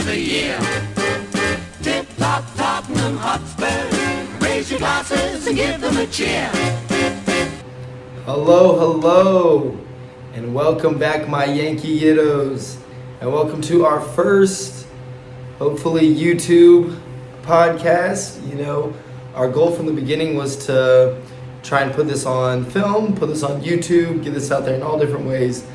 the year. Tip-top, Tottenham Hotspur. Raise your glasses and give them a cheer. Hello, and welcome back, my Yankee Yiddos, and welcome to our first, hopefully, YouTube podcast. You know, our goal from the beginning was to try and put this on film, put this on YouTube, get this out there in all different ways.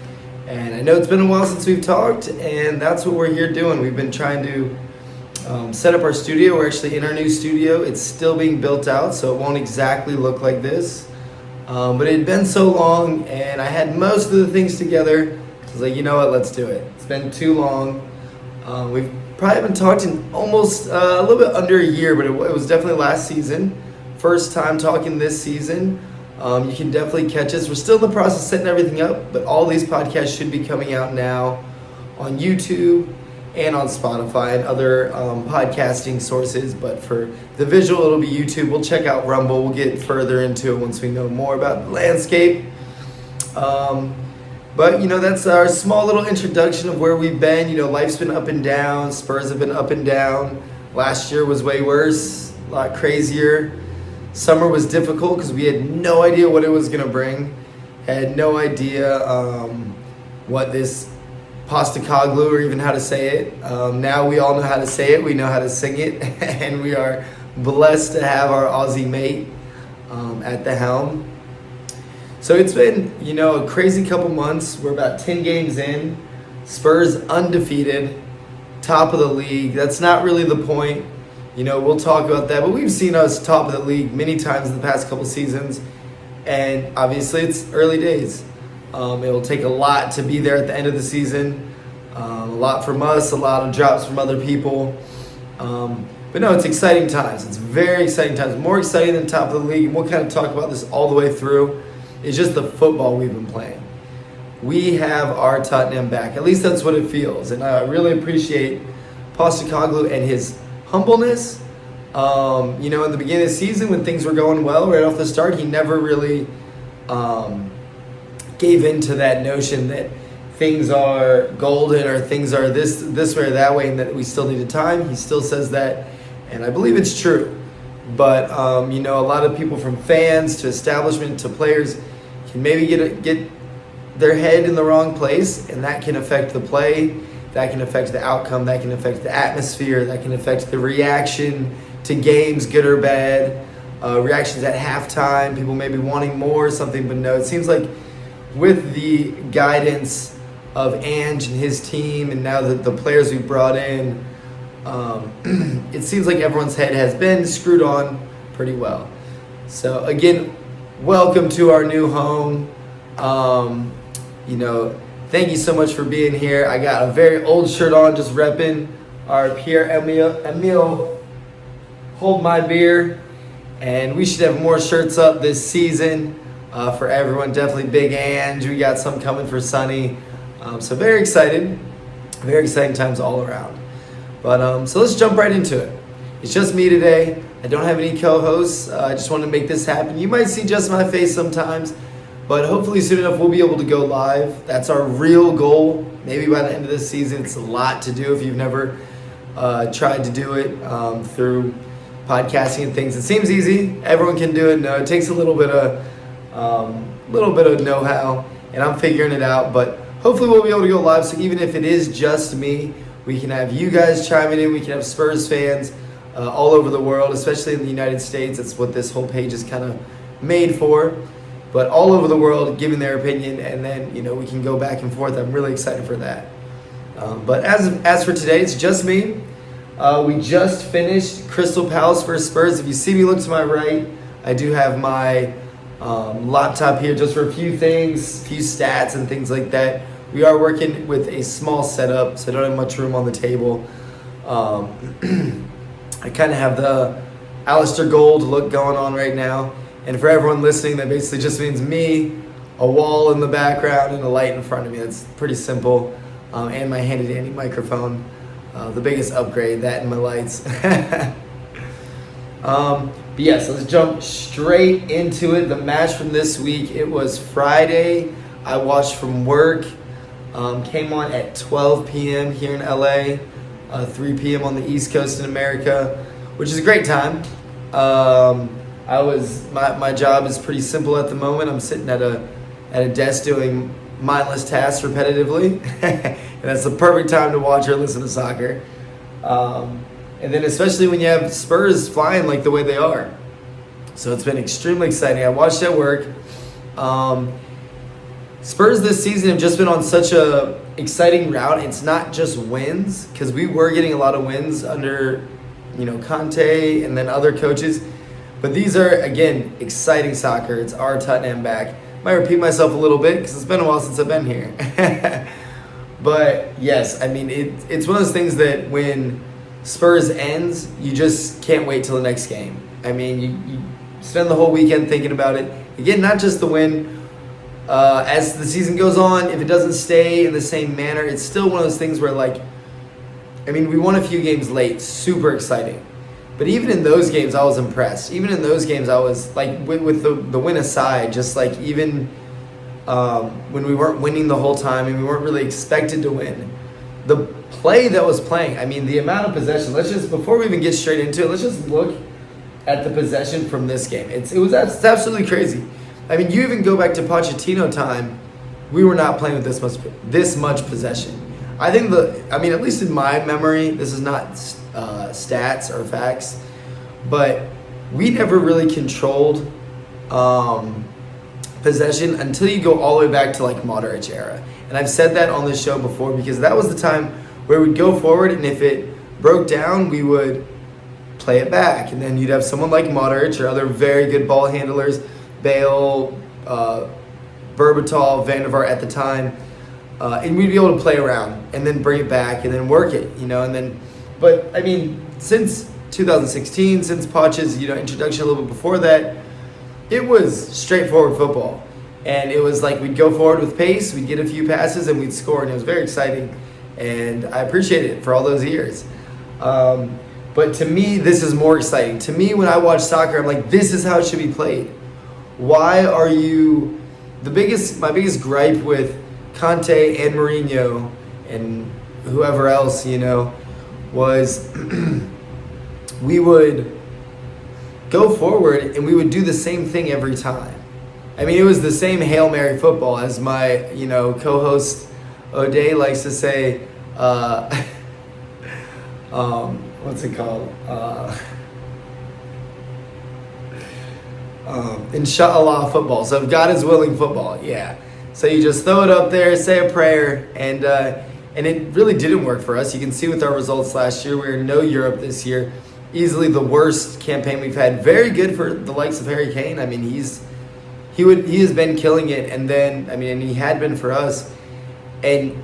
And I know it's been a while since we've talked, and that's what we're here doing. We've been trying to set up our studio. We're actually in our new studio. It's still being built out, so it won't exactly look like this. But it had been so long, and I had most of the things together. I was like, you know what, let's do it. It's been too long. We've probably haven't talked in almost a little bit under a year, but it was definitely last season. First time talking this season. You can definitely catch us. We're still in the process of setting everything up, but all these podcasts should be coming out now on YouTube and on Spotify and other podcasting sources. But for the visual, it'll be YouTube. We'll check out Rumble. We'll get further into it once we know more about the landscape. But, you know, that's our small little introduction of where we've been. You know, life's been up and down. Spurs have been up and down. Last year was way worse, a lot crazier. Summer was difficult because we had no idea what it was going to bring. Had no idea what this Postacoglu, or even how to say it. Now we all know how to say it. We know how to sing it. And we are blessed to have our Aussie mate at the helm. So it's been, you know, a crazy couple months. We're about 10 games in. Spurs undefeated, top of the league. That's not really the point. You know, we'll talk about that. But we've seen us top of the league many times in the past couple seasons. And obviously it's early days. It'll take a lot to be there at the end of the season. A lot from us, a lot of drops from other people. But no, it's exciting times. It's very exciting times. More exciting than top of the league. And we'll kind of talk about this all the way through. It's just the football we've been playing. We have our Tottenham back. At least that's what it feels. And I really appreciate Postacoglu and his humbleness. You know, in the beginning of the season when things were going well right off the start, he never really gave in to that notion that things are golden or things are this way or that way and that we still needed time. He still says that, and I believe it's true. But, you know, a lot of people, from fans to establishment to players, can maybe get their head in the wrong place, and that can affect the play. That can affect the outcome. That can affect the atmosphere. That can affect the reaction to games, good or bad. Reactions at halftime. People may be wanting more or something, but no. It seems like with the guidance of Ange and his team, and now the players we've brought in, it seems like everyone's head has been screwed on pretty well. So again, welcome to our new home. You know, thank you so much for being here. I got a very old shirt on, just repping our Emile Hold My Beer. And we should have more shirts up this season for everyone. Definitely Big Ange. We got some coming for Sunny. So very excited. Very exciting times all around. But so let's jump right into it. It's just me today. I don't have any co-hosts. I just want to make this happen. You might see just my face sometimes. But hopefully soon enough we'll be able to go live. That's our real goal. Maybe by the end of this season. It's a lot to do if you've never tried to do it through podcasting and things. It seems easy. Everyone can do it. No, it takes a little bit of know-how, and I'm figuring it out. But hopefully we'll be able to go live. So even if it is just me, we can have you guys chiming in. We can have Spurs fans all over the world, especially in the United States. That's what this whole page is kind of made for. But all over the world, giving their opinion, and then, you know, we can go back and forth. I'm really excited for that. But as for today, it's just me. We just finished Crystal Palace versus Spurs. If you see me look to my right, I do have my laptop here just for a few things, few stats and things like that. We are working with a small setup, so I don't have much room on the table. I kind of have the Alistair Gold look going on right now. And for everyone listening, that basically just means me, a wall in the background, and a light in front of me. That's pretty simple. And my handy-dandy microphone. The biggest upgrade, that and my lights. But yeah, so let's jump straight into it. The match from this week, it was Friday. I watched from work. Came on at 12 p.m. here in LA. 3 p.m. on the East Coast in America, which is a great time. My job is pretty simple at the moment. I'm sitting at a desk doing mindless tasks repetitively, and that's the perfect time to watch or listen to soccer. And then especially when you have Spurs flying like the way they are. So it's been extremely exciting. I watched at work. Spurs this season have just been on such a exciting route. It's not just wins, because we were getting a lot of wins under, Conte and then other coaches. But these are, again, exciting soccer. It's our Tottenham back. Might repeat myself a little bit because it's been a while since I've been here. But yes, I mean, it's one of those things that when Spurs ends, you just can't wait till the next game. I mean, you spend the whole weekend thinking about it. Again, not just the win. As the season goes on, if it doesn't stay in the same manner, it's still one of those things where, we won a few games late, super exciting. But even in those games, I was impressed. Even in those games, I was, with the win aside, just, even when we weren't winning the whole time and we weren't really expected to win, the play that was playing, the amount of possession, before we even get straight into it, let's just look at the possession from this game. It's absolutely crazy. You even go back to Pochettino time, we were not playing with this much possession. I think at least in my memory, this is not stats or facts, but we never really controlled possession until you go all the way back to Modric era. And I've said that on this show before because that was the time where we'd go forward, and if it broke down, we would play it back. And then you'd have someone like Modric or other very good ball handlers, Bale, Berbatov, Van der Vaart at the time, and we'd be able to play around and then bring it back and then work it, since 2016, since Poch's, introduction a little bit before that, it was straightforward football. And it was we'd go forward with pace, we'd get a few passes, and we'd score, and it was very exciting. And I appreciated it for all those years. But to me, this is more exciting. To me, when I watch soccer, I'm like, this is how it should be played. Why are you... My biggest gripe with Conte and Mourinho and whoever else, was we would go forward and we would do the same thing every time. It was the same Hail Mary football, as my, co-host O'Day likes to say, what's it called? Inshallah football. So if God is willing football, yeah. So you just throw it up there, say a prayer, and it really didn't work for us. You can see with our results last year, we were in no Europe this year. Easily the worst campaign we've had. Very good for the likes of Harry Kane. He has been killing it, and then and he had been for us. And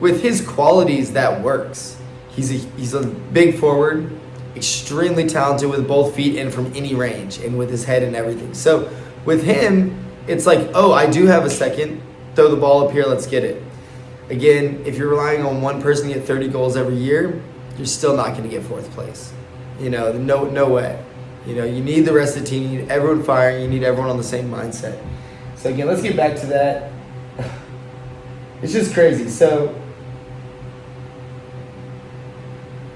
with his qualities, that works. He's a big forward, extremely talented with both feet and from any range, and with his head and everything. So with him, it's I do have a second, throw the ball up here, let's get it. Again, if you're relying on one person to get 30 goals every year, you're still not going to get fourth place. No way. You need the rest of the team, you need everyone firing, you need everyone on the same mindset. So again, let's get back to that. It's just crazy. So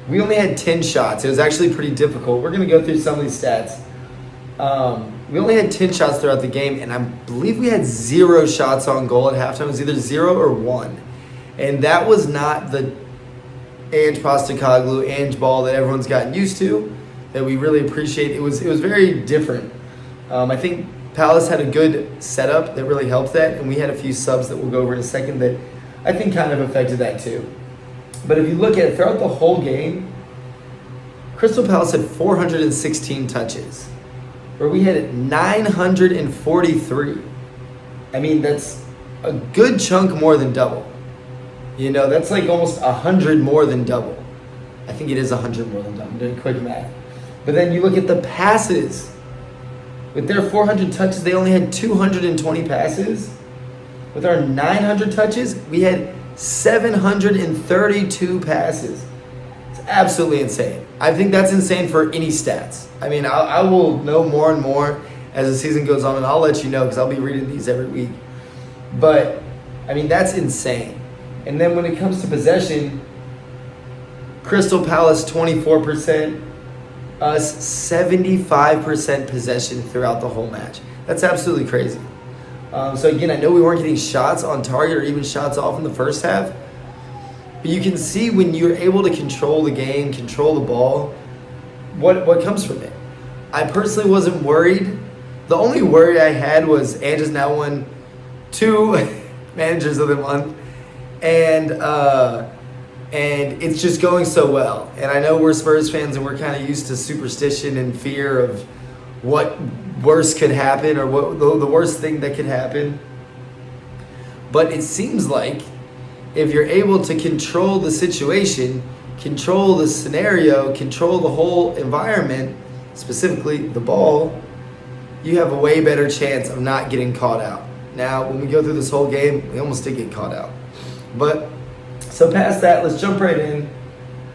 we only had 10 shots. It was actually pretty difficult. We're going to go through some of these stats. We only had 10 shots throughout the game, and I believe we had 0 shots on goal at halftime. It was either 0 or 1. And that was not the Ange Postecoglou, Ange ball that everyone's gotten used to, that we really appreciate. It was very different. I think Palace had a good setup that really helped that, and we had a few subs that we'll go over in a second that I think kind of affected that too. But if you look at it, throughout the whole game, Crystal Palace had 416 touches, where we had 943. That's a good chunk more than double. That's almost 100 more than double. I think it is 100 more than double. I'm doing quick math. But then you look at the passes. With their 400 touches, they only had 220 passes. With our 900 touches, we had 732 passes. It's absolutely insane. I think that's insane for any stats. I will know more and more as the season goes on, and I'll let you know because I'll be reading these every week. But, that's insane. And then when it comes to possession, Crystal Palace 24%. Us 75% possession throughout the whole match. That's absolutely crazy. So again, I know we weren't getting shots on target or even shots off in the first half. But you can see when you're able to control the game, control the ball, what comes from it. I personally wasn't worried. The only worry I had was Ange's now won 2 managers of the month, and it's just going so well. And I know we're Spurs fans and we're kind of used to superstition and fear of what worse could happen or what the worst thing that could happen. But it seems like if you're able to control the situation, control the scenario, control the whole environment, specifically the ball, you have a way better chance of not getting caught out. Now, when we go through this whole game, we almost did get caught out. But, so past that, let's jump right in.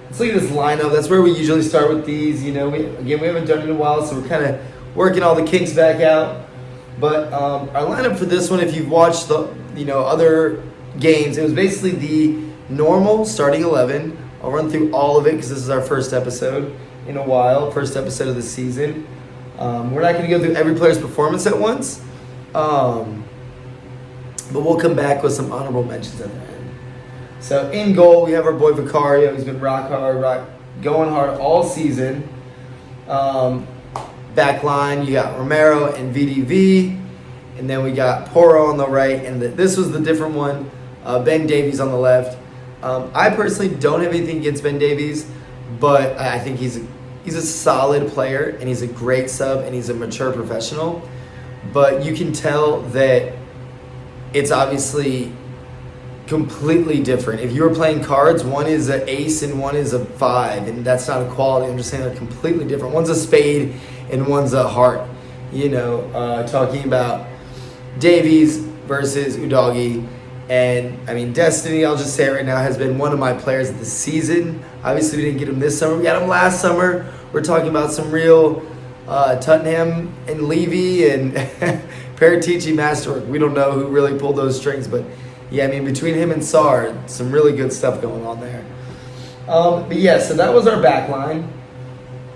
Let's look at this lineup. That's where we usually start with these. You know, we haven't done it in a while, so we're kind of working all the kinks back out. But our lineup for this one, if you've watched the other games, it was basically the normal starting 11. I'll run through all of it because this is our first episode in a while, first episode of the season. We're not going to go through every player's performance at once, but we'll come back with some honorable mentions at the end. So in goal, we have our boy Vicario. He's been going hard all season. Back line, you got Romero and VDV, and then we got Porro on the right, and this was the different one, Ben Davies on the left. I personally don't have anything against Ben Davies, but I think he's a solid player, and he's a great sub, and he's a mature professional. But you can tell that it's obviously completely different. If you were playing cards, one is an ace and one is a 5, and that's not a quality. I'm just saying they're completely different. One's a spade and one's a heart. Talking about Davies versus Udogie. And, I mean, Destiny, I'll just say it right now, has been one of my players of the season. Obviously, we didn't get him this summer. We got him last summer. We're talking about some real Tottenham and Levy and Paratici masterwork. We don't know who really pulled those strings, but, yeah, I mean, between him and Sarr, some really good stuff going on there. But, yeah, so that was our back line.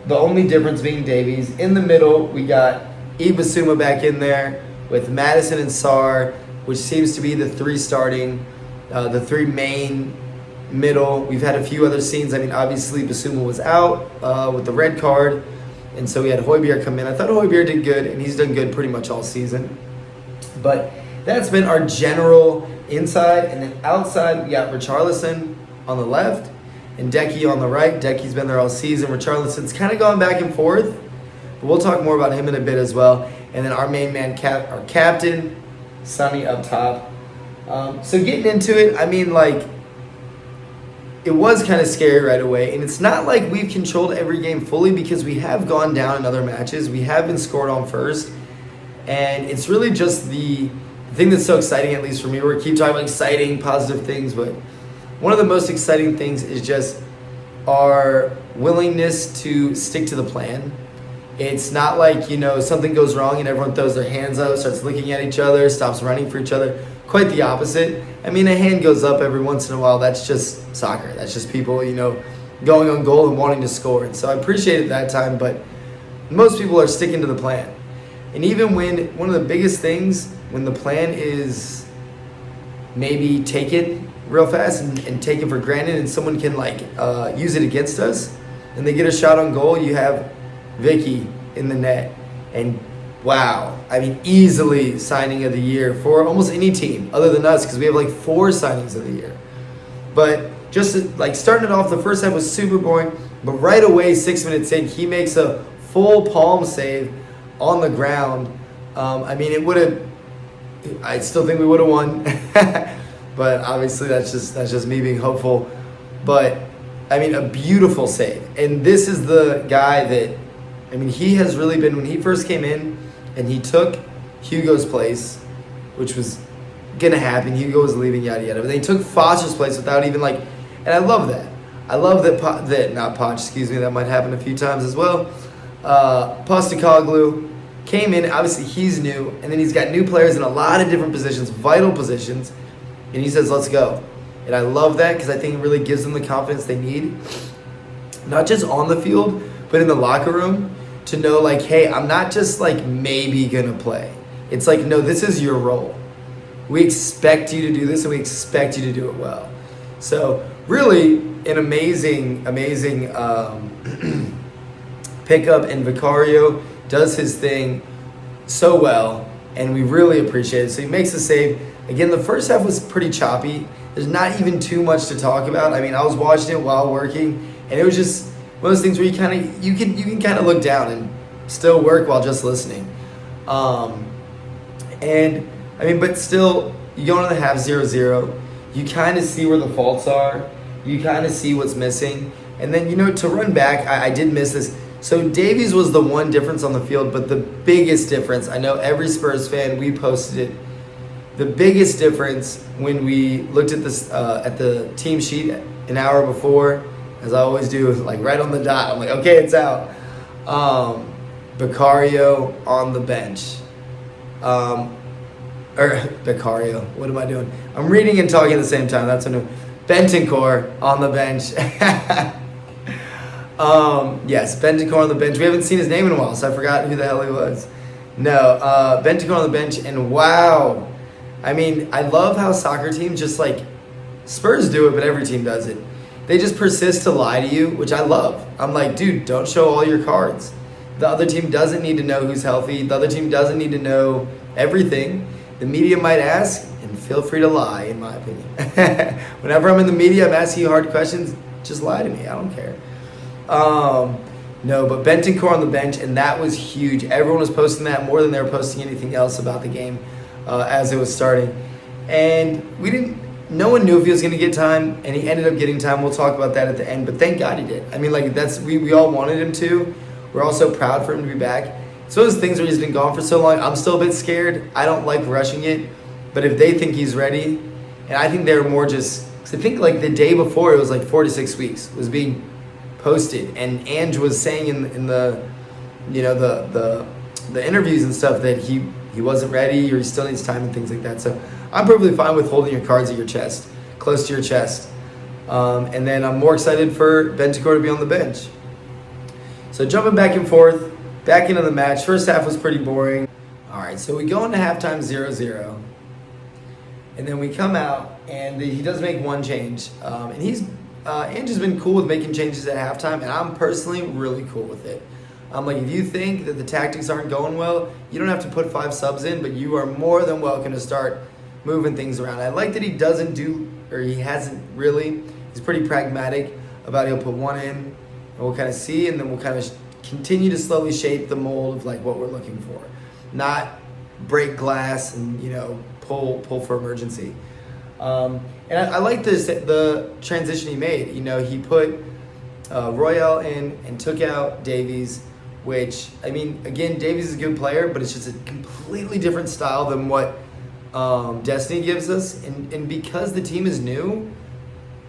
The only difference being Davies. In the middle, we got Ibasuma back in there with Madison and Sarr, which seems to be the 3 starting, the 3 main middle. We've had a few other scenes. I mean, obviously, Basuma was out with the red card, and so we had Højbjerg come in. I thought Højbjerg did good, and he's done good pretty much all season. But that's been our general inside, and then outside, we got Richarlison on the left and Decky on the right. Decky's been there all season. Richarlison's kind of gone back and forth, but we'll talk more about him in a bit as well. And then our main man, our captain, Sonny up top. So getting into it, I mean, like, it was kind of scary right away. And it's not like we've controlled every game fully because we have gone down in other matches. We have been scored on first. And it's really just the thing that's so exciting, at least for me. We keep talking about exciting, positive things. But one of the most exciting things is just our willingness to stick to the plan. It's not like, something goes wrong and everyone throws their hands up, starts looking at each other, stops running for each other. Quite the opposite. I mean, a hand goes up every once in a while. That's just soccer. That's just people, going on goal and wanting to score. And so I appreciate it that time, but most people are sticking to the plan. And even when one of the biggest things, when the plan is maybe take it real fast and take it for granted and someone can use it against us and they get a shot on goal, you have Vicky in the net, and wow, I mean, easily signing of the year for almost any team other than us because we have 4 signings of the year. But just starting it off, the first half was super boring, but right away, 6 minutes in, he makes a full palm save on the ground. I mean, I still think we would have won, but obviously that's just me being hopeful. But I mean, a beautiful save, and this is the guy that. I mean, he has really been, when he first came in and he took Hugo's place, which was going to happen. Hugo was leaving, yada, yada. But they took Foster's place without even and I love that. I love that, that might happen a few times as well. Postecoglou came in, obviously he's new, and then he's got new players in a lot of different positions, vital positions, and he says, let's go. And I love that because I think it really gives them the confidence they need. not just on the field, but in the locker room, to know like, hey, I'm not just like maybe gonna play. It's like, no, this is your role. We expect you to do this, and we expect you to do it well. So really an amazing pickup, and Vicario does his thing so well, and we really appreciate it. So he makes the save. Again, the first half was pretty choppy. There's not even too much to talk about. I mean, I was watching it while working, and it was just one of those things where you can kind of look down and still work while just listening. And I mean, but still, you go into the half 0-0. You kind of see where the faults are. You kind of see what's missing. And then, to run back, I did miss this. So Davies was the one difference on the field, but the biggest difference, I know every Spurs fan, we posted it. The biggest difference when we looked at this at the team sheet an hour before, as I always do, like right on the dot, I'm like, okay, it's out. Vicario on the bench. Vicario, what am I doing? I'm reading and talking at the same time. That's a new. Bentancur on the bench. Yes, Bentancur on the bench. We haven't seen his name in a while, so I forgot who the hell he was. No, Bentancur on the bench, and wow. I mean, I love how soccer teams just like, Spurs do it, but every team does it. They just persist to lie to you, which I love. I'm like, dude, don't show all your cards. The other team doesn't need to know who's healthy. The other team doesn't need to know everything. The media might ask, and feel free to lie, in my opinion. Whenever I'm in the media, I'm asking you hard questions, just lie to me. I don't care. No, but Bentancur on the bench, and that was huge. Everyone was posting that more than they were posting anything else about the game as it was starting. And no one knew if he was going to get time, and he ended up getting time. We'll talk about that at the end, but thank God he did. I mean, like, we all wanted him to. We're all so proud for him to be back. It's one of those things where he's been gone for so long. I'm still a bit scared. I don't like rushing it. But if they think he's ready, and I think they're more just, because I think like the day before it was like 4 to 6 weeks was being posted, and Ange was saying in the the interviews and stuff that he wasn't ready, or he still needs time and things like that. So I'm perfectly fine with holding your cards at your chest, close to your chest. And then I'm more excited for Bentancur to be on the bench. So jumping back and forth, back into the match. First half was pretty boring. All right, so we go into halftime 0-0. And then we come out, and he does make one change. And Ange has been cool with making changes at halftime, and I'm personally really cool with it. I'm like, if you think that the tactics aren't going well, you don't have to put 5 subs in, but you are more than welcome to start moving things around. I like that he hasn't really. He's pretty pragmatic about he'll put one in, and we'll kind of see, and then we'll kind of continue to slowly shape the mold of like what we're looking for. Not break glass and, pull for emergency. And I like the transition he made. He put Royale in and took out Davies, which, I mean, again, Davies is a good player, but it's just a completely different style than what Destiny gives us. And because the team is new,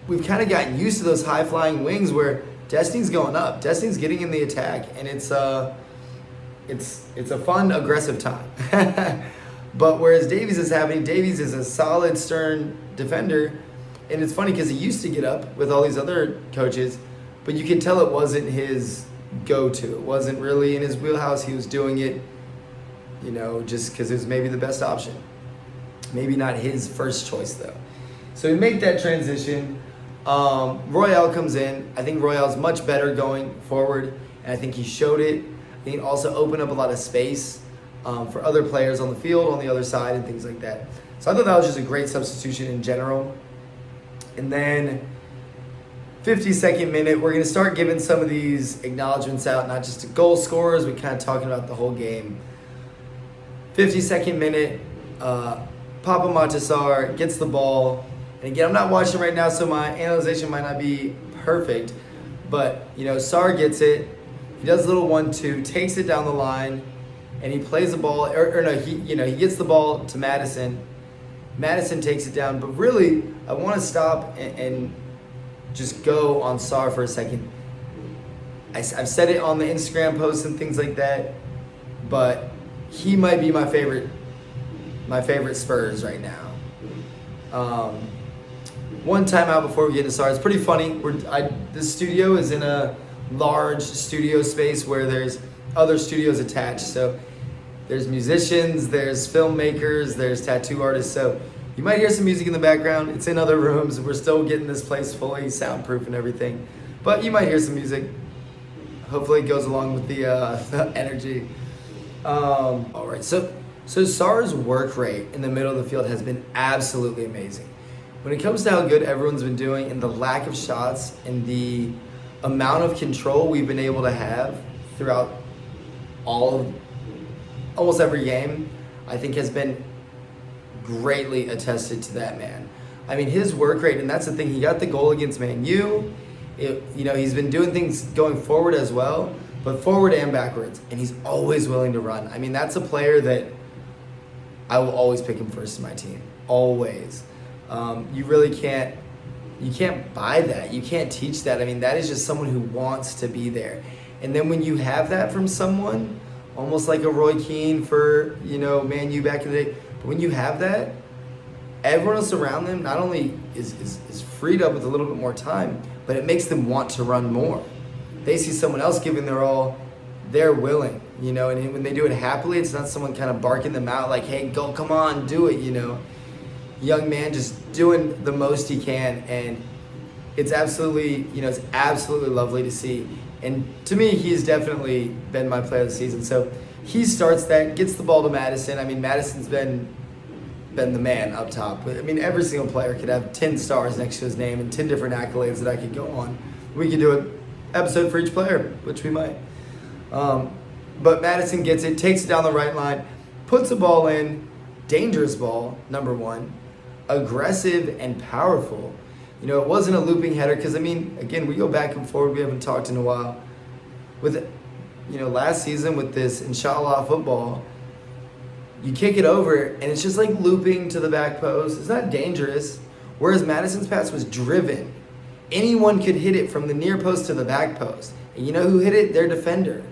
we've kind of gotten used to those high-flying wings where Destiny's going up. Destiny's getting in the attack, and it's a fun, aggressive time. But whereas Davies is a solid, stern defender, and it's funny because he used to get up with all these other coaches, but you could tell it wasn't his go-to. It wasn't really in his wheelhouse. He was doing it, just because it was maybe the best option. Maybe not his first choice, though. So we make that transition. Royale comes in. I think Royale's much better going forward, and I think he showed it. I think it also opened up a lot of space for other players on the field, on the other side, and things like that. So I thought that was just a great substitution in general. And then 52nd minute, we're going to start giving some of these acknowledgments out, not just to goal scorers, we're kind of talking about the whole game. 52nd minute, Papa Matasar gets the ball. And again, I'm not watching right now, so my analyzation might not be perfect. But, Sar gets it. He does a little 1-2, takes it down the line, and he plays the ball. He gets the ball to Madison. Madison takes it down. But really, I want to stop and just go on Sar for a second. I've said it on the Instagram posts and things like that, but he might be my favorite Spurs right now. One time out before we get into Sar, it's pretty funny. This studio is in a large studio space where there's other studios attached. So there's musicians, there's filmmakers, there's tattoo artists. So you might hear some music in the background. It's in other rooms. We're still getting this place fully soundproof and everything. But you might hear some music. Hopefully it goes along with the energy. All right, so Sarr's work rate in the middle of the field has been absolutely amazing. When it comes to how good everyone's been doing and the lack of shots and the amount of control we've been able to have throughout almost every game, I think has been greatly attested to that man. I mean, his work rate, and that's the thing, he got the goal against Man U. He's been doing things going forward as well, but forward and backwards, and he's always willing to run. I mean, that's a player that I will always pick him first in my team, always. You really can't buy that. You can't teach that. I mean, that is just someone who wants to be there. And then when you have that from someone, almost like a Roy Keane for, Man U back in the day, but when you have that, everyone else around them not only is freed up with a little bit more time, but it makes them want to run more. They see someone else giving their all, they're willing, and when they do it happily, it's not someone kind of barking them out like, hey, go, come on, do it, Young man just doing the most he can, and it's absolutely lovely to see. And to me, he's definitely been my player of the season. So he starts that, gets the ball to Madison. I mean, Madison's been the man up top. I mean, every single player could have 10 stars next to his name and 10 different accolades that I could go on. We could do an episode for each player, which we might. But Madison gets it, takes it down the right line, puts the ball in, dangerous ball, number one, aggressive and powerful. It wasn't a looping header because, again, we go back and forward. We haven't talked in a while. With, last season with this Inshallah football, you kick it over and it's just like looping to the back post. It's not dangerous. Whereas Madison's pass was driven. Anyone could hit it from the near post to the back post. And you know who hit it? Their defender.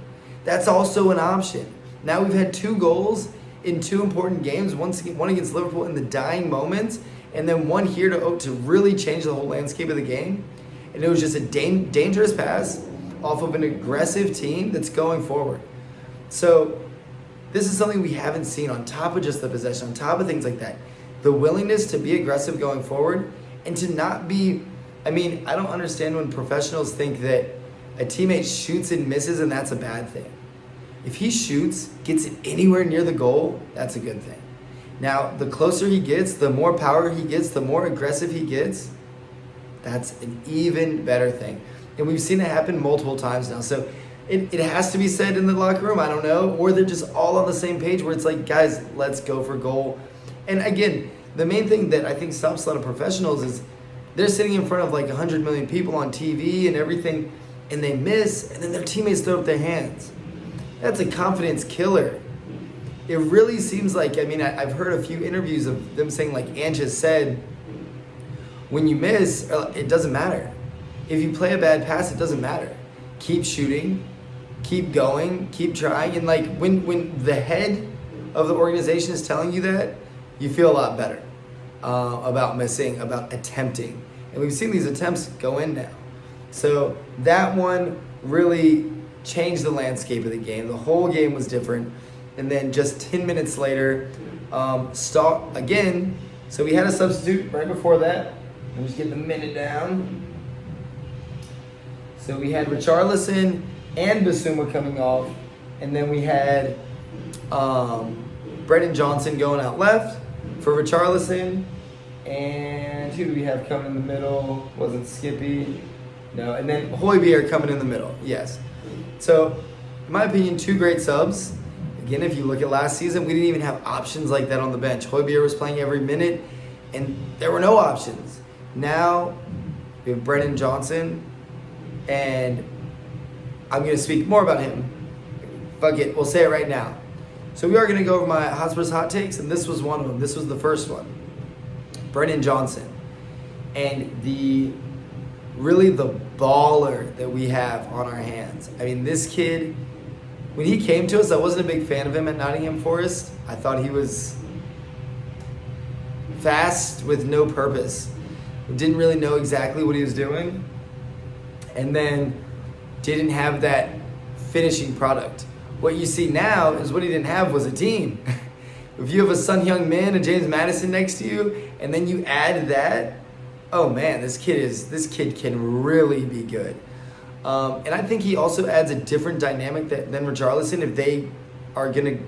That's also an option. Now we've had 2 goals in 2 important games, one against Liverpool in the dying moments, and then one here to really change the whole landscape of the game. And it was just a dangerous pass off of an aggressive team that's going forward. So this is something we haven't seen on top of just the possession, on top of things like that. The willingness to be aggressive going forward and to not be, I don't understand when professionals think that a teammate shoots and misses and that's a bad thing. If he shoots, gets it anywhere near the goal, that's a good thing. Now, the closer he gets, the more power he gets, the more aggressive he gets, that's an even better thing. And we've seen it happen multiple times now. So it has to be said in the locker room, I don't know, or they're just all on the same page where it's like, guys, let's go for goal. And again, the main thing that I think stops a lot of professionals is they're sitting in front of like 100 million people on TV and everything, and they miss, and then their teammates throw up their hands. That's a confidence killer. It really seems like, I've heard a few interviews of them saying, like Ange has said, when you miss, it doesn't matter. If you play a bad pass, it doesn't matter. Keep shooting, keep going, keep trying. And like when the head of the organization is telling you that, you feel a lot better about missing, about attempting. And we've seen these attempts go in now. So that one really changed the landscape of the game. The whole game was different. And then just 10 minutes later, start again. So we had a substitute right before that. I'm just getting the minute down. So we had Richarlison and Basuma coming off. And then we had Brennan Johnson going out left for Richarlison. And who do we have coming in the middle? Wasn't Skippy. No, and then Højbjerg coming in the middle. Yes. So, in my opinion, 2 great subs. Again, if you look at last season, we didn't even have options like that on the bench. Højbjerg was playing every minute, and there were no options. Now, we have Brennan Johnson, and I'm going to speak more about him. Fuck it, we'll say it right now. So we are going to go over my Hotspurs hot takes, and this was one of them. This was the first one. Brennan Johnson. And the baller that we have on our hands. This kid, when he came to us, I wasn't a big fan of him at Nottingham Forest. I thought he was fast with no purpose. Didn't really know exactly what he was doing. And then didn't have that finishing product. What you see now is what he didn't have was a team. If you have a Son Heung-min and James Madison next to you, and then you add that, oh man, this kid can really be good. And I think he also adds a different dynamic than Richarlison if they are gonna,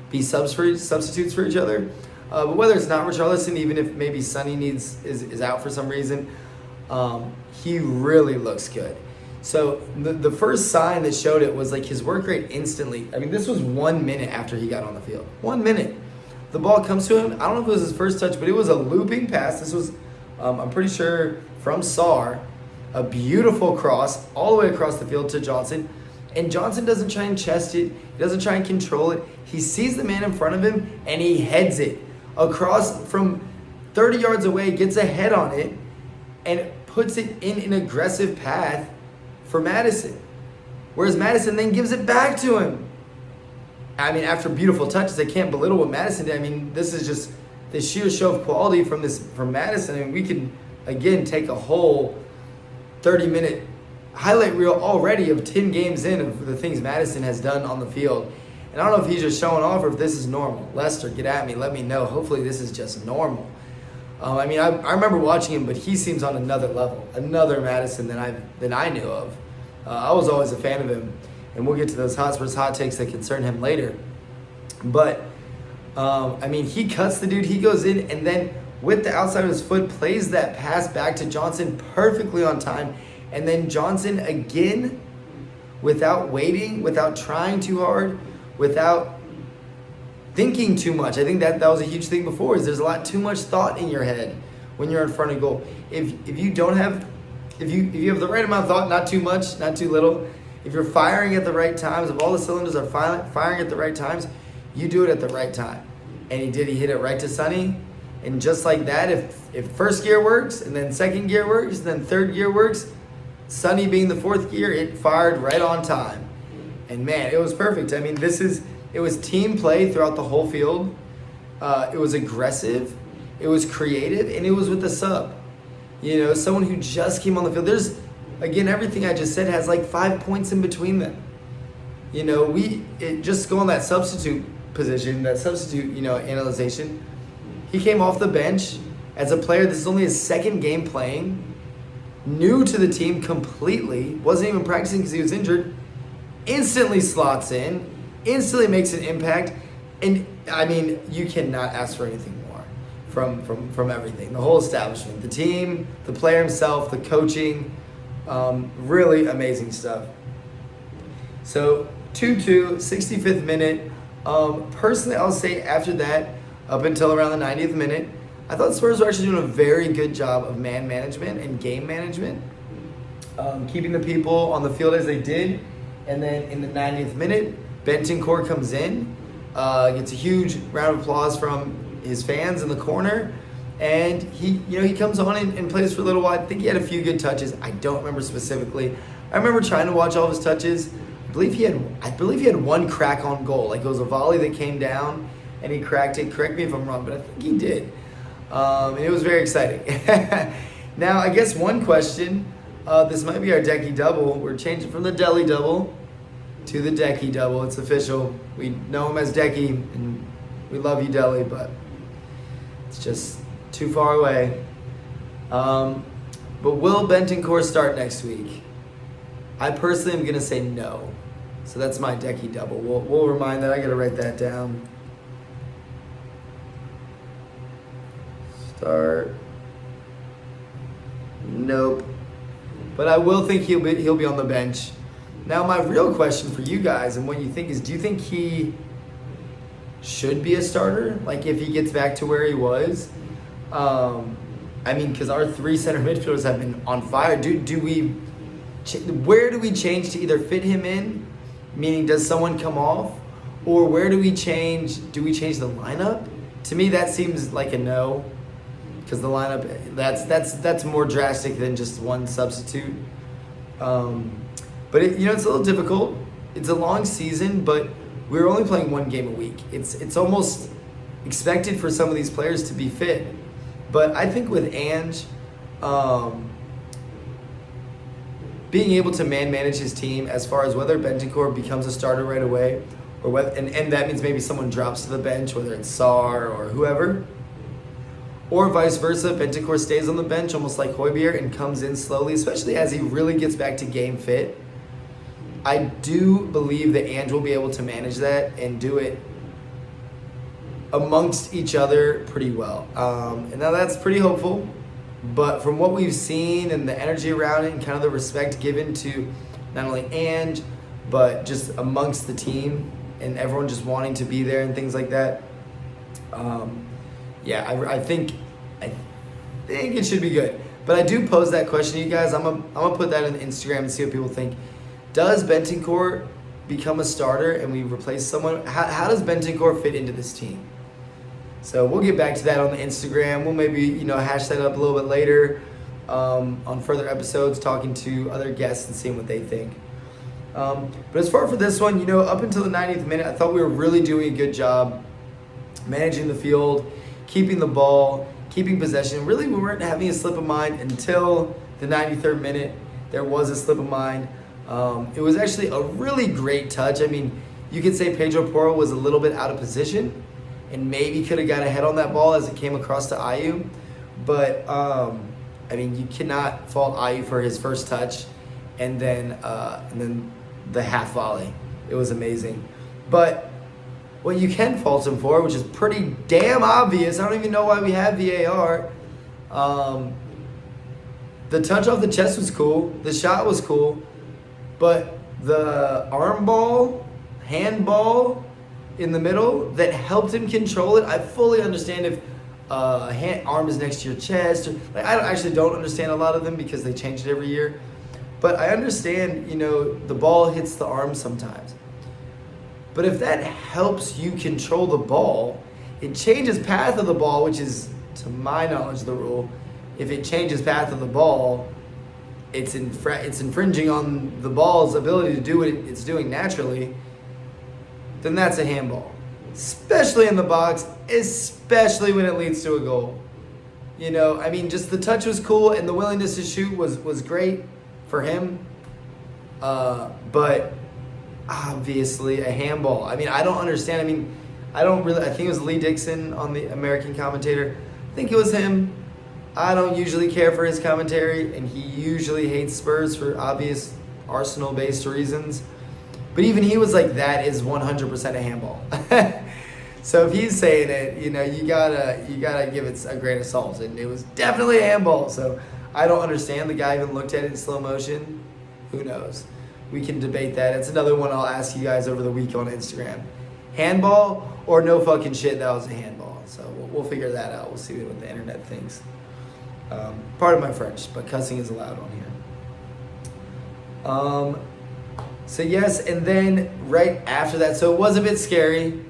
be substitutes for each other. But whether it's not Richarlison, even if maybe Sonny is out for some reason, he really looks good. So the first sign that showed it was like his work rate instantly. I mean, this was 1 minute after he got on the field. 1 minute. The ball comes to him. I don't know if it was his first touch, but it was a looping pass. This was, I'm pretty sure, from Sarr. A beautiful cross all the way across the field to Johnson. And Johnson doesn't try and chest it. He doesn't try and control it. He sees the man in front of him, and he heads it across from 30 yards away, gets a head on it, and puts it in an aggressive path for Madison. Whereas Madison then gives it back to him. I mean, after beautiful touches, I can't belittle what Madison did. I mean, this is just the sheer show of quality from Madison. I mean, we could, again, take a whole 30-minute highlight reel already of 10 games in of the things Madison has done on the field. And I don't know if he's just showing off or if this is normal. Lester, get at me. Let me know. Hopefully this is just normal. I remember watching him, but he seems on another level, another Madison than I knew of. I was always a fan of him, and we'll get to those Hotspurs hot takes that concern him later. But, he cuts the dude. He goes in, and then with the outside of his foot, plays that pass back to Johnson perfectly on time. And then Johnson, again, without waiting, without trying too hard, without thinking too much. I think that was a huge thing before, is there's a lot too much thought in your head when you're in front of goal. If you have the right amount of thought, not too much, not too little, if you're firing at the right times, if all the cylinders are firing at the right times, you do it at the right time. And he did. He hit it right to Sonny. And just like that, if first gear works, and then second gear works, and then third gear works, Sonny being the fourth gear, it fired right on time. And man, it was perfect. I mean, it was team play throughout the whole field. It was aggressive, it was creative, and it was with the sub. Someone who just came on the field. There's, again, everything I just said has like 5 points in between them. Just go on that substitute position, that substitute, analyzation. He came off the bench as a player. This is only his second game playing. New to the team completely. Wasn't even practicing because he was injured. Instantly slots in. Instantly makes an impact. And, you cannot ask for anything more from everything. The whole establishment. The team, the player himself, the coaching. Really amazing stuff. So, 2-2, 65th minute. Personally, I'll say after that, up until around the 90th minute, I thought Spurs were actually doing a very good job of man management and game management, keeping the people on the field as they did. And then in the 90th minute, Bentancur comes in, gets a huge round of applause from his fans in the corner, and he comes on and plays for a little while. I think he had a few good touches. I don't remember specifically. I remember trying to watch all of his touches. I believe he had one crack on goal. Like, it was a volley that came down and he cracked it. Correct me if I'm wrong, but I think he did. And it was very exciting. Now, I guess one question, this might be our Decky double. We're changing from the Deli double to the Decky double. It's official. We know him as Decky, and we love you, Deli, but it's just too far away. But will Bentancur start next week? I personally am going to say no. So that's my Decky double. We'll remind that. I got to write that down. Start. Nope. But I will think he'll be on the bench. Now, my real question for you guys and what you think is, do you think he should be a starter? Like, if he gets back to where he was? Because our three center midfielders have been on fire. Where do we change to either fit him in? Meaning, does someone come off? Or where do we change? Do we change the lineup? To me, that seems like a no. Because the lineup, that's more drastic than just one substitute. But it's a little difficult. It's a long season, but we're only playing one game a week. It's almost expected for some of these players to be fit. But I think with Ange, being able to manage his team as far as whether Bentancur becomes a starter right away, or whether, and that means maybe someone drops to the bench, whether it's Sarr or whoever, or vice versa. Bentancur stays on the bench almost like Højbjerg and comes in slowly, especially as he really gets back to game fit. I do believe that Ange will be able to manage that and do it amongst each other pretty well. And now that's pretty hopeful. But from what we've seen and the energy around it and kind of the respect given to not only Ange, but just amongst the team and everyone just wanting to be there and things like that, I think it should be good. But I do pose that question to you guys. I'm gonna put that on Instagram and see what people think. Does Bentancur become a starter and we replace someone? How does Bentancur fit into this team? So we'll get back to that on the Instagram. We'll maybe, hash that up a little bit later on further episodes, talking to other guests and seeing what they think. But as far for this one, up until the 90th minute, I thought we were really doing a good job managing the field, keeping the ball, keeping possession. Really, we weren't having a slip of mind until the 93rd minute. There was a slip of mind. It was actually a really great touch. I mean, you could say Pedro Porro was a little bit out of position and maybe could have got ahead on that ball as it came across to Ayew. But, you cannot fault Ayew for his first touch and then the half volley. It was amazing. But what you can fault him for, which is pretty damn obvious, I don't even know why we have VAR, the touch off the chest was cool, the shot was cool, but the arm ball, hand ball in the middle that helped him control it, I fully understand if arm is next to your chest. I don't understand a lot of them because they change it every year. But I understand, the ball hits the arm sometimes. But if that helps you control the ball, it changes path of the ball, which is, to my knowledge, the rule. If it changes path of the ball, it's infringing on the ball's ability to do what it's doing naturally, then that's a handball. Especially in the box, especially when it leads to a goal. Just the touch was cool and the willingness to shoot was great for him. But obviously a handball. I don't understand. I think it was Lee Dixon on the American commentator. I think it was him. I don't usually care for his commentary, and he usually hates Spurs for obvious Arsenal-based reasons. But even he was like, that is 100% a handball. So if he's saying it, you gotta give it a grain of salt. And it was definitely a handball. So I don't understand. The guy even looked at it in slow motion. Who knows? We can debate that. It's another one I'll ask you guys over the week on Instagram. Handball or no fucking shit, that was a handball. So we'll figure that out. We'll see what the internet thinks. Pardon my French, but cussing is allowed on here. So yes, and then right after that, so it was a bit scary.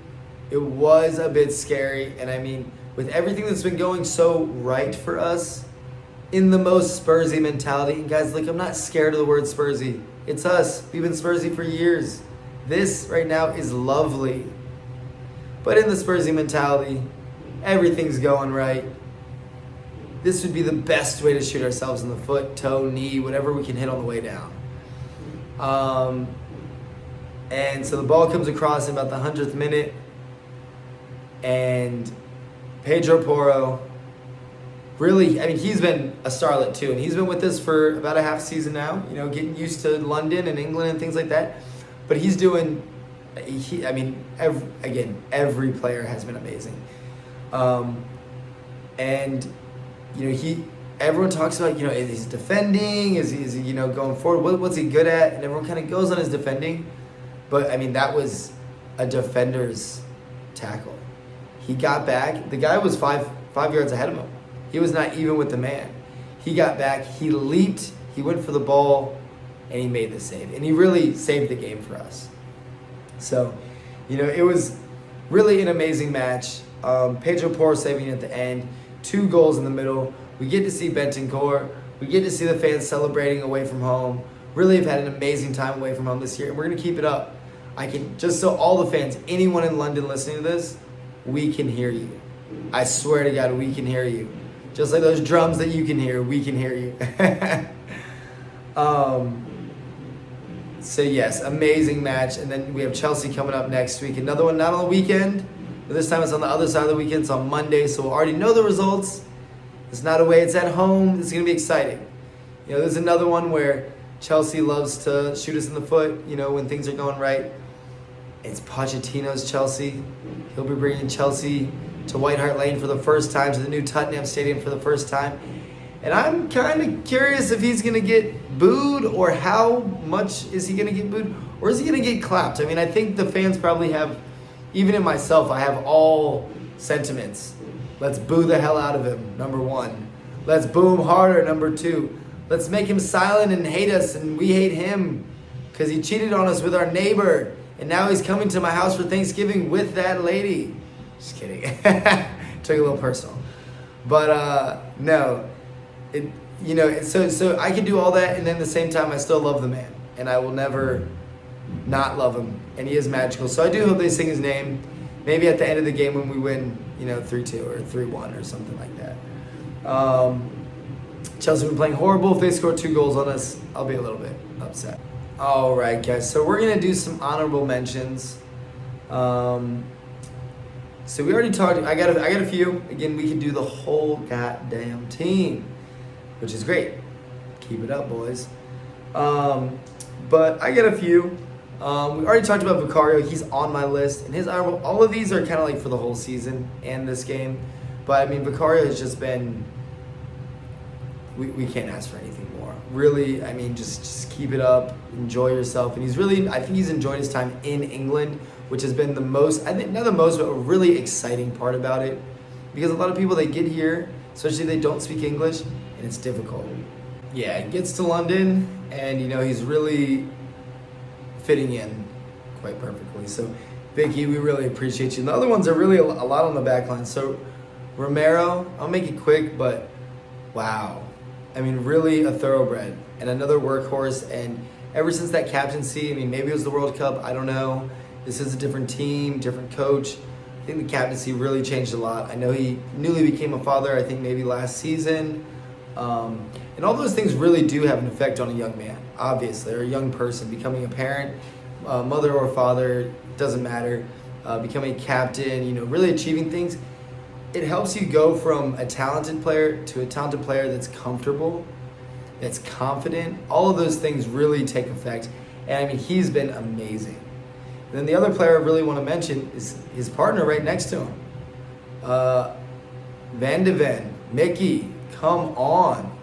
And with everything that's been going so right for us, in the most Spursy mentality, and guys, I'm not scared of the word Spursy. It's us. We've been Spursy for years. This right now is lovely. But in the Spursy mentality, everything's going right. This would be the best way to shoot ourselves in the foot, toe, knee, whatever we can hit on the way down. And so the ball comes across in about the 100th minute, and Pedro Porro, really, he's been a starlet too, and he's been with us for about a half season now, getting used to London and England and things like that. But he's doing, every player has been amazing. Everyone talks about, is he defending? Is he going forward? What's he good at? And everyone kind of goes on his defending. But, that was a defender's tackle. He got back. The guy was five yards ahead of him. He was not even with the man. He got back. He leaped. He went for the ball, and he made the save. And he really saved the game for us. So, it was really an amazing match. Pedro Porro saving at the end. 2 goals in the middle. We get to see Bentancur. We get to see the fans celebrating away from home. Really have had an amazing time away from home this year, and we're going to keep it up. Just so all the fans, anyone in London listening to this, we can hear you. I swear to God, we can hear you. Just like those drums that you can hear, we can hear you. So yes, amazing match. And then we have Chelsea coming up next week. Another one not on the weekend, but this time it's on the other side of the weekend. It's on Monday, so we'll already know the results. It's not away, it's at home. It's going to be exciting. You know, there's another one where Chelsea loves to shoot us in the foot, you know, when things are going right. It's Pochettino's Chelsea. He'll be bringing Chelsea to White Hart Lane for the first time, to the new Tottenham Stadium for the first time. And I'm kind of curious if he's going to get booed, or how much is he going to get booed, or is he going to get clapped? I mean, I think the fans probably have, even in myself, I have all sentiments. Let's boo the hell out of him, number one. Let's boo him harder, number two. Let's make him silent and hate us, and we hate him because he cheated on us with our neighbor, and now he's coming to my house for Thanksgiving with that lady. Just kidding. Took it a little personal. But no. So I can do all that, and then at the same time I still love the man, and I will never not love him, and he is magical. So I do hope they sing his name, maybe at the end of the game when we win, 3-2 or 3-1 or something like that. Chelsea have been playing horrible. If they score 2 goals on us, I'll be a little bit upset. All right, guys, so we're gonna do some honorable mentions. So we already talked. I got a few. Again, we can do the whole goddamn team, which is great. Keep it up, boys. But I got a few. We already talked about Vicario. He's on my list, and his honorable. All of these are kind of like for the whole season and this game. But I mean, Vicario has just been. We can't ask for anything more. Really, I mean, just keep it up. Enjoy yourself, and I think he's enjoyed his time in England, which has been the most, I think not the most, but a really exciting part about it. Because a lot of people, they get here, especially if they don't speak English, and it's difficult. Yeah, he gets to London, and he's really fitting in quite perfectly. So, Vicky, we really appreciate you. And the other ones are really a lot on the back line. So, Romero, I'll make it quick, but wow. I mean, really a thoroughbred and another workhorse. And ever since that captaincy, I mean, maybe it was the World Cup, I don't know. This is a different team, different coach. I think the captaincy really changed a lot. I know he newly became a father, I think maybe last season. And all those things really do have an effect on a young man, obviously, or a young person. Becoming a parent, mother or father, doesn't matter. Becoming a captain, really achieving things. It helps you go from a talented player to a talented player that's comfortable, that's confident. All of those things really take effect. And I mean, he's been amazing. And then the other player I really want to mention is his partner right next to him. Van de Ven, Mickey, come on.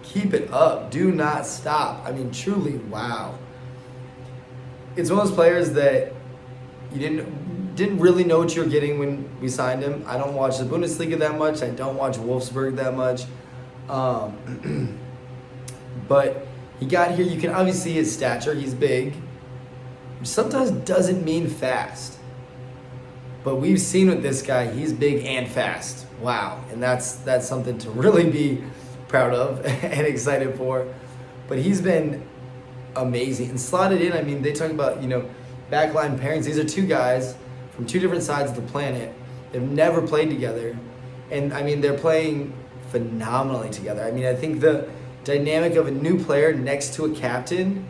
Keep it up. Do not stop. I mean, truly, wow. It's one of those players that you didn't really know what you were getting when we signed him. I don't watch the Bundesliga that much. I don't watch Wolfsburg that much. But he got here. You can obviously see his stature. He's big. Which sometimes doesn't mean fast. But we've seen with this guy, he's big and fast. Wow. And that's something to really be proud of and excited for. But he's been amazing. And slotted in, I mean, they talk about, backline pairings. These are two guys from two different sides of the planet. They've never played together. And, I mean, they're playing phenomenally together. I mean, I think the dynamic of a new player next to a captain,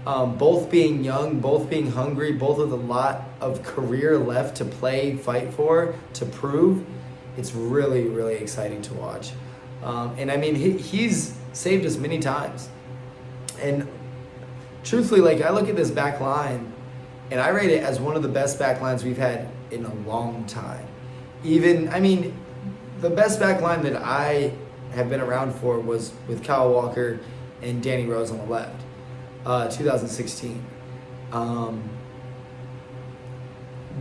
both being young, both being hungry, both with a lot of career left to play, fight for, to prove, it's really, really exciting to watch. And, I mean, he's saved us many times. And truthfully, I look at this back line, and I rate it as one of the best back lines we've had in a long time. The best back line that I have been around for was with Kyle Walker and Danny Rose on the left, 2016.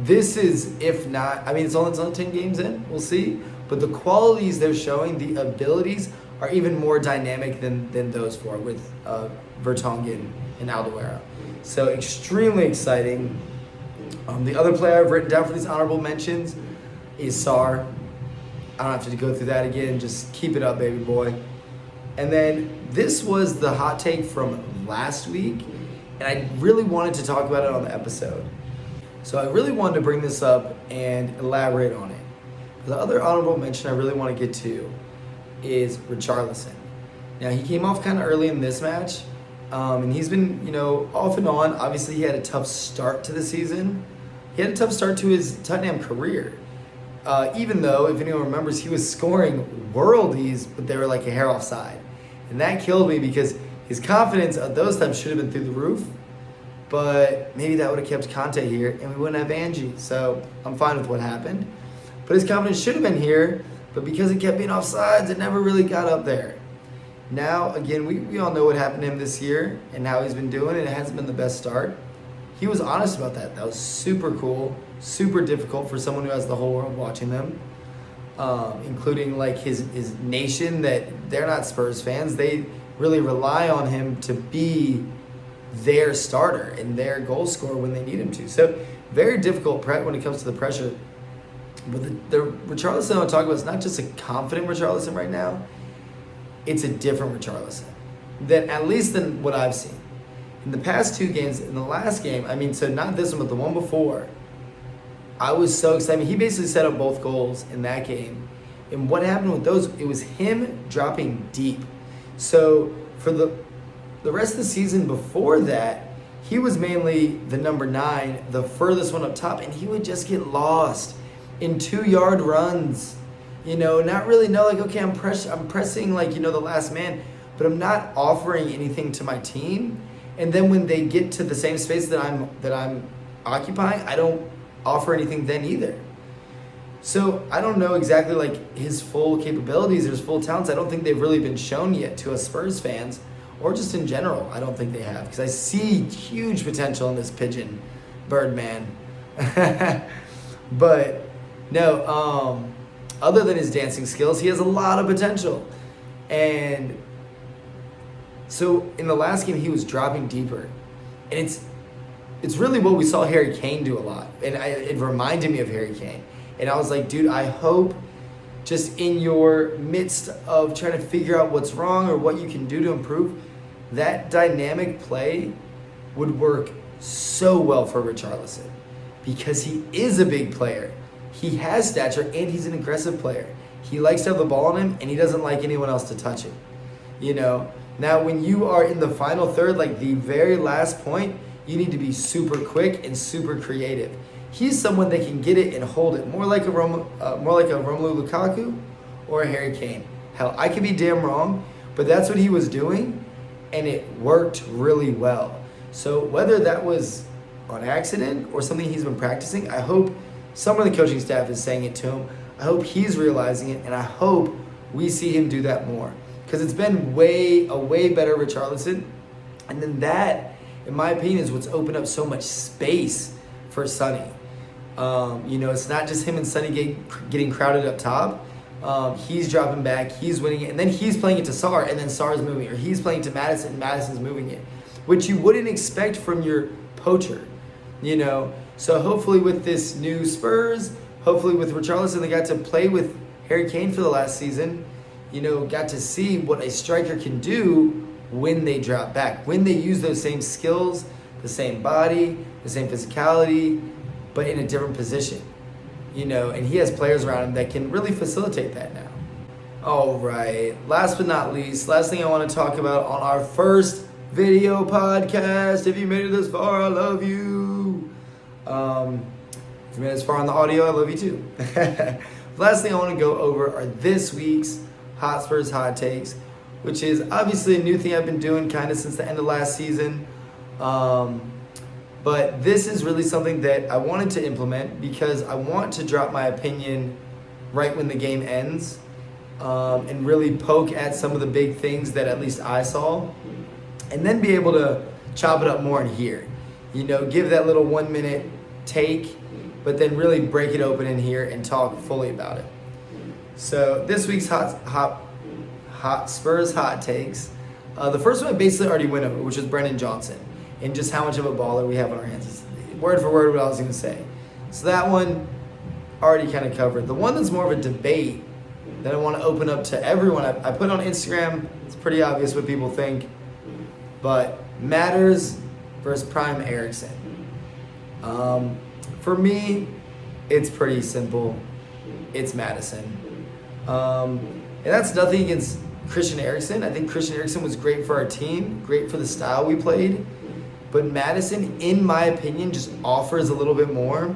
This is, if not, it's only 10 games in, we'll see. But the qualities they're showing, the abilities, are even more dynamic than those four with Vertonghen and Alderweireld. So extremely exciting. The other player I've written down for these honorable mentions is Sarr. I don't have to go through that again. Just keep it up, baby boy. And then this was the hot take from last week, and I really wanted to talk about it on the episode. So I really wanted to bring this up and elaborate on it. The other honorable mention I really want to get to is Richarlison. Now, he came off kind of early in this match, And he's been, off and on. Obviously, he had a tough start to the season. He had a tough start to his Tottenham career. Even though, if anyone remembers, he was scoring worldies, but they were like a hair offside. And that killed me because his confidence at those times should have been through the roof. But maybe that would have kept Conte here, and we wouldn't have Angie. So I'm fine with what happened. But his confidence should have been here, but because it kept being offsides, it never really got up there. Now, again, we all know what happened to him this year and how he's been doing, and it hasn't been the best start. He was honest about that. That was super cool, super difficult for someone who has the whole world watching them, including like his nation, that they're not Spurs fans. They really rely on him to be their starter and their goal scorer when they need him to. So very difficult when it comes to the pressure. But the Richarlison I'm talking about is not just a confident Richarlison right now. It's a different Richarlison, at least than what I've seen. In the past 2 games, in the last game, so not this one, but the one before, I was so excited. He basically set up both goals in that game. And what happened with those, it was him dropping deep. So for the rest of the season before that, he was mainly the number 9, the furthest one up top, and he would just get lost in 2-yard runs. Not really know, like, okay, I'm pressing, like, the last man, but I'm not offering anything to my team. And then when they get to the same space that I'm occupying, I don't offer anything then either. So I don't know exactly, like, his full capabilities or his full talents. I don't think they've really been shown yet to us Spurs fans, or just in general. I don't think they have, because I see huge potential in this pigeon Birdman. But no, other than his dancing skills, he has a lot of potential. And so in the last game, he was dropping deeper. And it's really what we saw Harry Kane do a lot. And it reminded me of Harry Kane. And I was like, dude, I hope just in your midst of trying to figure out what's wrong or what you can do to improve, that dynamic play would work so well for Richarlison. Because he is a big player. He has stature, and he's an aggressive player. He likes to have the ball on him, and he doesn't like anyone else to touch it. Now when you are in the final third, like the very last point, you need to be super quick and super creative. He's someone that can get it and hold it, more like a Romelu Lukaku or a Harry Kane. Hell, I could be damn wrong, but that's what he was doing, and it worked really well. So whether that was on accident or something he's been practicing, I hope someone on the coaching staff is saying it to him. I hope he's realizing it, and I hope we see him do that more. Because it's been a way better Richarlison. And then that, in my opinion, is what's opened up so much space for Sonny. It's not just him and Sonny getting crowded up top. He's dropping back, he's winning it, and then he's playing it to Sarr, and then Sarr's moving it. Or he's playing to Maddison, and Maddison's moving it. Which you wouldn't expect from your poacher. So hopefully with this new Spurs, hopefully with Richarlison, they got to play with Harry Kane for the last season, got to see what a striker can do when they drop back, when they use those same skills, the same body, the same physicality, but in a different position, and he has players around him that can really facilitate that now. All right, last but not least, last thing I want to talk about on our first video podcast. If you made it this far, I love you. If you made it this far on the audio, I love you too. Last thing I want to go over are this week's Hot Spurs Hot Takes, which is obviously a new thing I've been doing kind of since the end of last season. But this is really something that I wanted to implement because I want to drop my opinion right when the game ends, and really poke at some of the big things that at least I saw, and then be able to chop it up more in here. Give that little 1-minute take, but then really break it open in here and talk fully about it. So this week's hot Spurs hot takes. The first one I basically already went over, which was Brennan Johnson, and just how much of a baller we have on our hands. It's word for word what I was going to say. So that one already kind of covered. The one that's more of a debate that I want to open up to everyone, I put on Instagram. It's pretty obvious what people think, but Matters versus Prime Erickson. For me, it's pretty simple. It's Maddison. And that's nothing against Christian Eriksen. I think Christian Eriksen was great for our team, great for the style we played. But Madison, in my opinion, just offers a little bit more.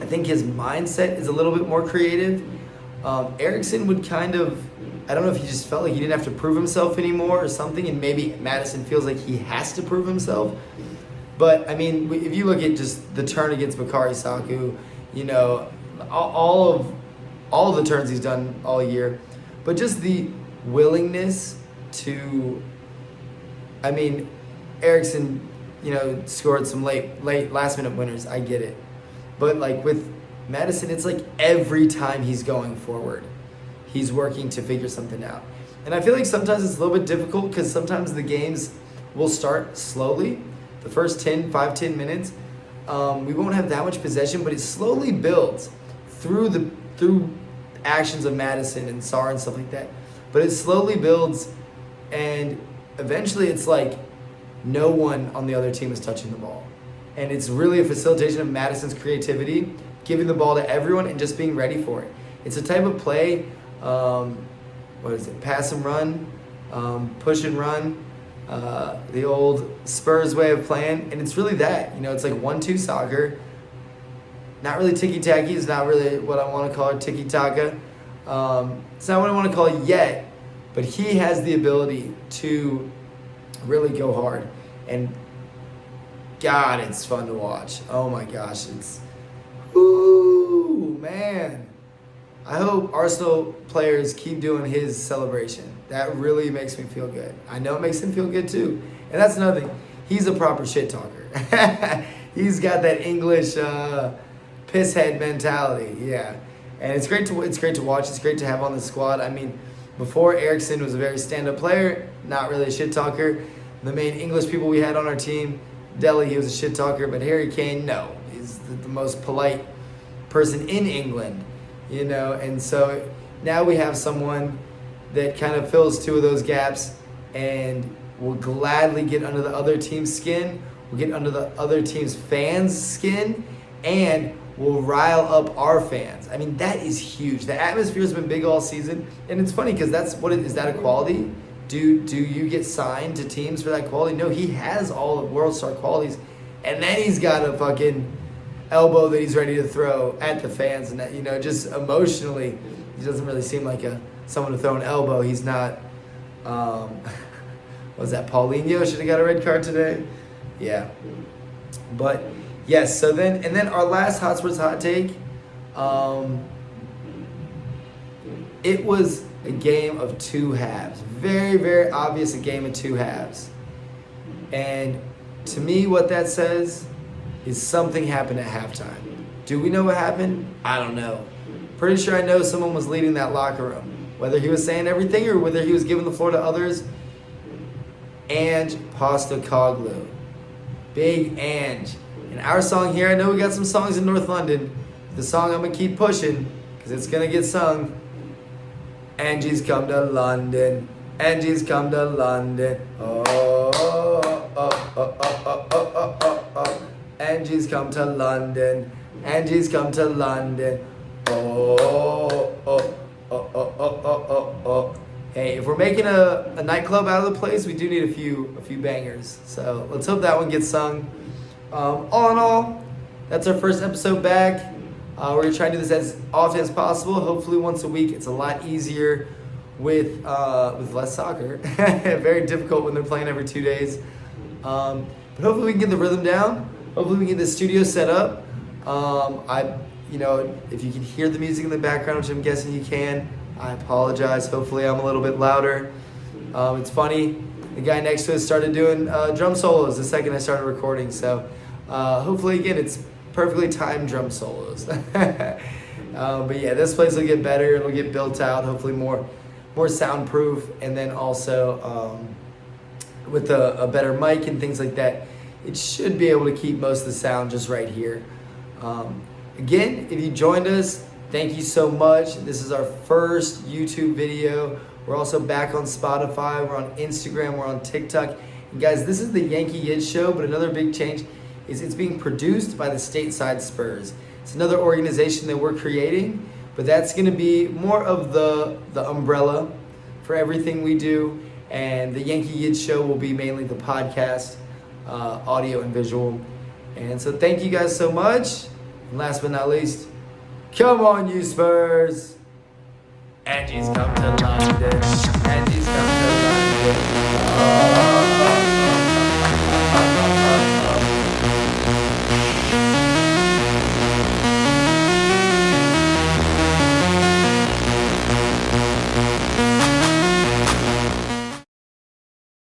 I think his mindset is a little bit more creative. Eriksen would kind of, I don't know if he just felt like he didn't have to prove himself anymore or something, and maybe Madison feels like he has to prove himself. But, I mean, if you look at just the turn against Bakary Saku, you know, all of the turns he's done all year, but just the willingness to, I mean, Eriksen, you know, scored some late last-minute winners. I get it. But, like, with Madison, it's like every time he's going forward, he's working to figure something out. And I feel like sometimes it's a little bit difficult because sometimes the games will start slowly. The first 5-10 minutes, we won't have that much possession, but it slowly builds through actions of Madison and Sarr and stuff like that. But it slowly builds, and eventually it's like no one on the other team is touching the ball. And it's really a facilitation of Madison's creativity, giving the ball to everyone and just being ready for it. It's a type of play, pass and run, push and run, the old Spurs way of playing, and it's really that. You know, it's like 1-2 soccer. Not really ticky-tacky. It's not really what I want to call it, tiki-taka. It's not what I want to call it yet, but he has the ability to really go hard. And God, it's fun to watch. Oh my gosh, ooh, man. I hope Arsenal players keep doing his celebration. That really makes me feel good. I know it makes him feel good too. And that's another thing. He's a proper shit talker. He's got that English pisshead mentality. Yeah. And it's great to watch. It's great to have on the squad. I mean, before Eriksen was a very stand-up player, not really a shit talker. The main English people we had on our team, Dele, he was a shit talker, but Harry Kane, no. He's the most polite person in England, you know. And so now we have someone that kind of fills two of those gaps and will gladly get under the other team's skin, will get under the other team's fans' skin, and will rile up our fans. I mean, that is huge. The atmosphere has been big all season, and it's funny because that's what is that a quality? Do you get signed to teams for that quality? No, he has all of world star qualities, and then he's got a fucking elbow that he's ready to throw at the fans, and that, you know, just emotionally, he doesn't really seem like someone to throw an elbow. He's not. What was that? Paulinho should have got a red card today. Yeah, but yes. So then our last Hot Sports hot take. It was a game of two halves. Very, very obvious a game of two halves. And to me, what that says is something happened at halftime. Do we know what happened? I don't know. Pretty sure I know someone was leading that locker room. Whether he was saying everything or whether he was giving the floor to others. Ange Postecoglou. Big Ange. And our song here, I know we got some songs in North London. The song I'm going to keep pushing because it's going to get sung. Angie's come to London. Angie's come to London. Oh, oh, oh, oh, oh, oh, oh, oh. Angie's come to London. Angie's come to London. Oh, oh, oh, oh, oh, oh, oh, oh. Hey, if we're making a nightclub out of the place, we do need a few bangers. So let's hope that one gets sung. All in all, that's our first episode back. We're going to try to do this as often as possible, hopefully once a week. It's a lot easier with less soccer. Very difficult when they're playing every 2 days. But hopefully we can get the rhythm down. Hopefully we can get the studio set up. If you can hear the music in the background, which I'm guessing you can, I apologize. Hopefully I'm a little bit louder. It's funny. The guy next to us started doing drum solos the second I started recording. So hopefully, again, it's perfectly timed drum solos. But yeah, this place will get better. It'll get built out. Hopefully more soundproof. And then also with a better mic and things like that, it should be able to keep most of the sound just right here. Again, if you joined us, thank you so much. This is our first YouTube video. We're also back on Spotify. We're on Instagram. We're on TikTok. And guys, this is the Yankee Yids Show, but another big change is it's being produced by the StateSideSpurs. It's another organization that we're creating, but that's going to be more of the umbrella for everything we do. And the Yankee Yids Show will be mainly the podcast, audio and visual. And so thank you guys so much. And last but not least, come on, you Spurs! Angie's come to London. Angie's come to London. Oh.